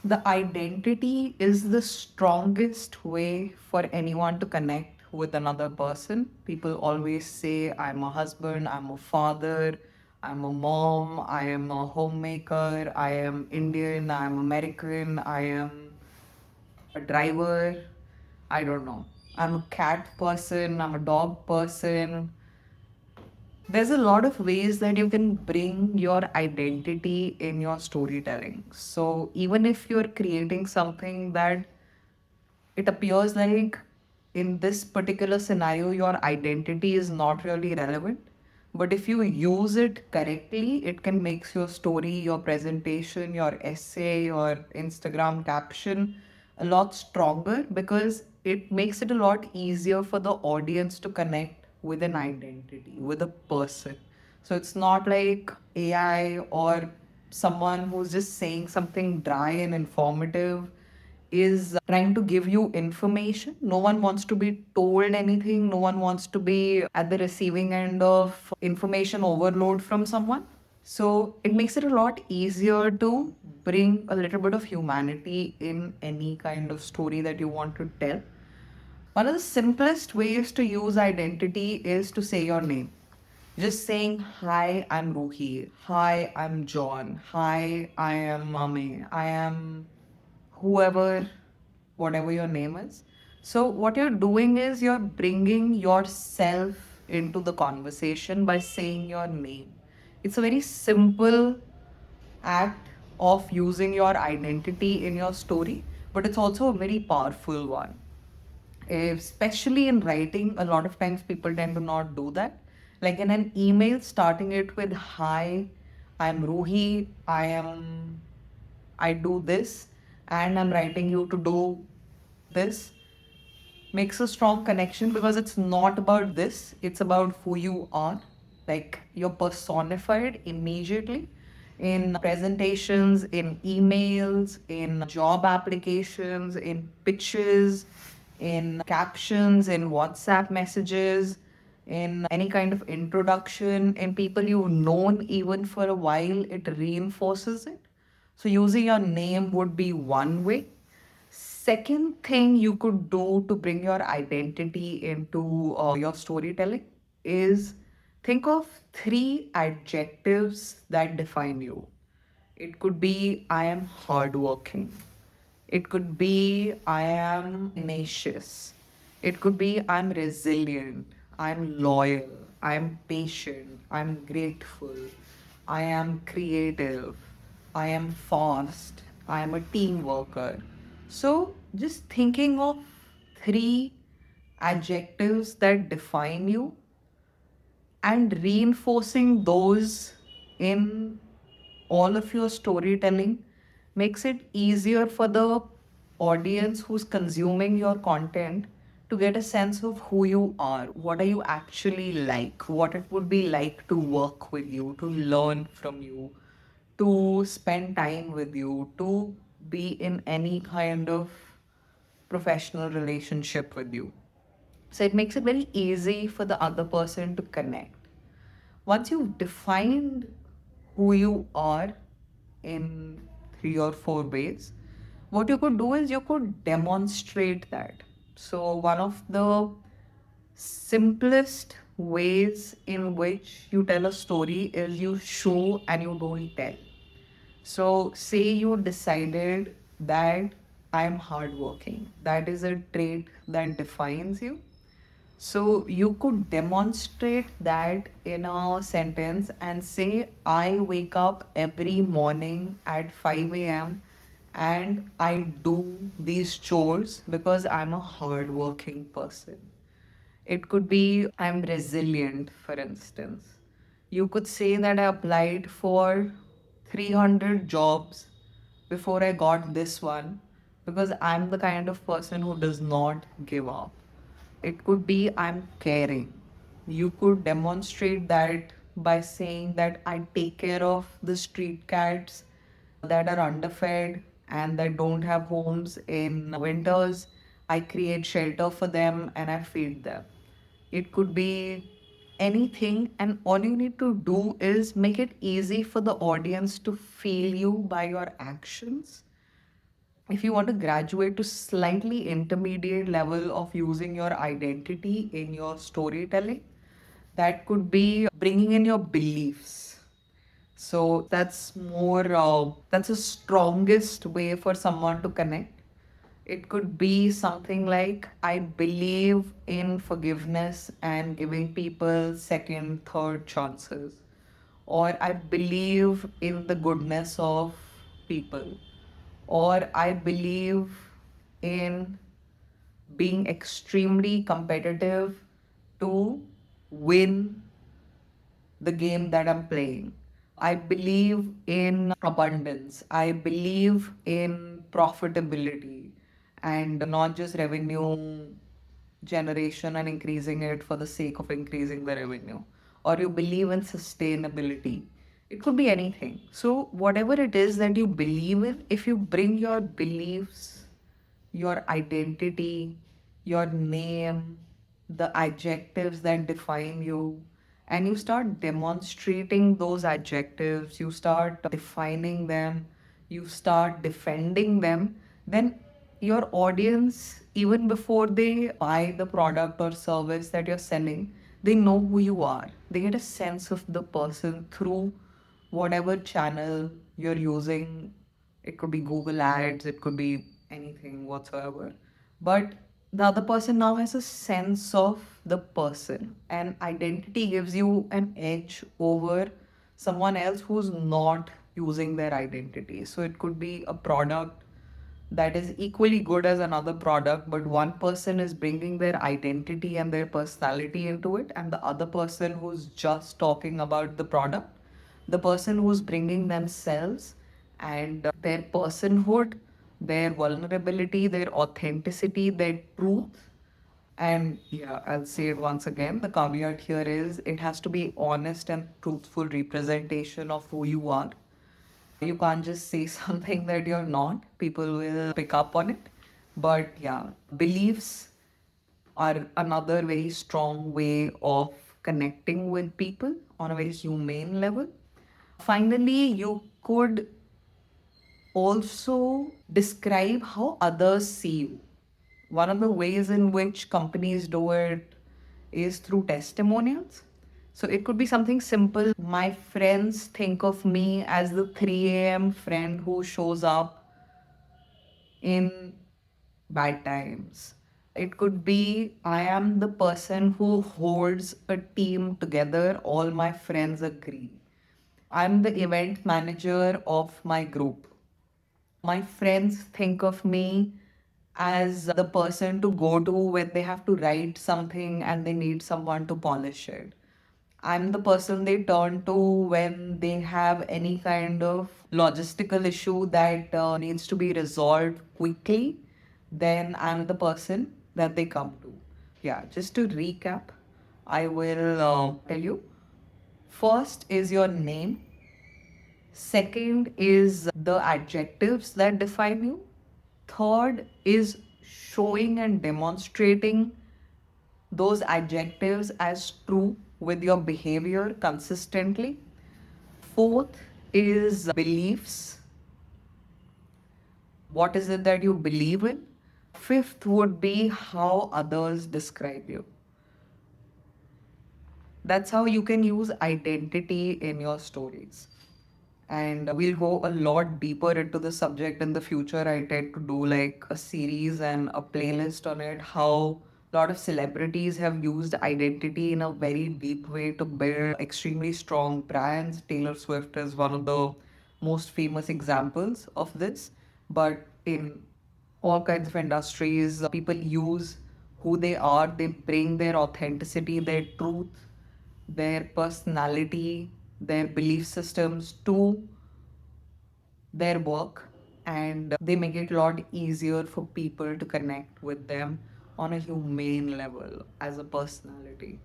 The identity is the strongest way for anyone to connect with another person. People always say, I'm a husband, I'm a father, I'm a mom, I am a homemaker, I am Indian, I'm American, I am a driver, I don't know. I'm a cat person, I'm a dog person. There's a lot of ways that you can bring your identity in your storytelling. So even if you're creating something that it appears like in this particular scenario your identity is not really relevant, but if you use it correctly it can make your story, your presentation, your essay, your Instagram caption a lot stronger, because it makes it a lot easier for the audience to connect with an identity, with a person. So it's not like AI or someone who's just saying something dry and informative is trying to give you information. No one wants to be told anything. No one wants to be at the receiving end of information overload from someone. So it makes it a lot easier to bring a little bit of humanity in any kind of story that you want to tell. One of the simplest ways to use identity is to say your name. Just saying, hi, I'm Ruhi. Hi, I'm John. Hi, I am Mame. I am whoever, whatever your name is. So, what you're doing is you're bringing yourself into the conversation by saying your name. It's a very simple act of using your identity in your story, but it's also a very powerful one. Especially in writing, a lot of times people tend to not do that. Like in an email, starting it with, hi, I'm Ruhi, I do this, and I'm writing you to do this, makes a strong connection because it's not about this, it's about who you are. Like you're personified immediately in presentations, in emails, in job applications, in pitches, in captions, in WhatsApp messages, in any kind of introduction, in people you've known even for a while, it reinforces it. So using your name would be one way. Second thing you could do to bring your identity into your storytelling is think of three adjectives that define you. It could be I am hardworking. It could be I am tenacious. It could be I'm resilient. I'm loyal. I'm patient. I'm grateful. I am creative. I am fast. I am a team worker. So just thinking of three adjectives that define you and reinforcing those in all of your storytelling makes it easier for the audience who's consuming your content to get a sense of who you are, what are you actually like, what it would be like to work with you, to learn from you, to spend time with you, to be in any kind of professional relationship with you. So it makes it very easy for the other person to connect. Once you've defined who you are in three or four ways, what you could do is you could demonstrate that. So, one of the simplest ways in which you tell a story is you show and you don't tell. So, say you decided that I'm hardworking. That is a trait that defines you. So you could demonstrate that in a sentence and say, I wake up every morning at 5 a.m. and I do these chores because I'm a hardworking person. It could be I'm resilient, for instance. You could say that I applied for 300 jobs before I got this one because I'm the kind of person who does not give up. It could be I'm caring. You could demonstrate that by saying that I take care of the street cats that are underfed and that don't have homes in winters. I create shelter for them and I feed them. It could be anything, and all you need to do is make it easy for the audience to feel you by your actions if you want to graduate to slightly intermediate level of using your identity in your storytelling, that could be bringing in your beliefs. So that's the strongest way for someone to connect. It could be something like, I believe in forgiveness and giving people second, third chances. Or I believe in the goodness of people. Or I believe in being extremely competitive to win the game that I'm playing. I believe in abundance. I believe in profitability and not just revenue generation and increasing it for the sake of increasing the revenue. Or you believe in sustainability. It could be anything. So, whatever it is that you believe in, if you bring your beliefs, your identity, your name, the adjectives that define you, and you start demonstrating those adjectives, you start defining them, you start defending them, then your audience, even before they buy the product or service that you're selling, they know who you are. They get a sense of the person through whatever channel you're using. It could be Google Ads, it could be anything whatsoever. But the other person now has a sense of the person, and identity gives you an edge over someone else who's not using their identity. So it could be a product that is equally good as another product, but one person is bringing their identity and their personality into it, and the other person who's just talking about the product, the person who's bringing themselves and their personhood, their vulnerability, their authenticity, their truth. And yeah, I'll say it once again. The caveat here is it has to be honest and truthful representation of who you are. You can't just say something that you're not. People will pick up on it. But yeah, beliefs are another very strong way of connecting with people on a very humane level. Finally, you could also describe how others see you. One of the ways in which companies do it is through testimonials. So it could be something simple. My friends think of me as the 3 a.m. friend who shows up in bad times. It could be, I am the person who holds a team together, all my friends agree. I'm the event manager of my group. My friends think of me as the person to go to when they have to write something and they need someone to polish it. I'm the person they turn to when they have any kind of logistical issue that needs to be resolved quickly. Then I'm the person that they come to. Yeah, just to recap, I will tell you. First is your name. Second is the adjectives that define you. Third is showing and demonstrating those adjectives as true with your behavior consistently. Fourth is beliefs. What is it that you believe in? Fifth would be how others describe you. That's how you can use identity in your stories. And we'll go a lot deeper into the subject in the future. I tend to do like a series and a playlist on it, how a lot of celebrities have used identity in a very deep way to build extremely strong brands. Taylor Swift is one of the most famous examples of this. But in all kinds of industries, people use who they are, they bring their authenticity, their truth, their personality, their belief systems to their work, and they make it a lot easier for people to connect with them on a humane level as a personality.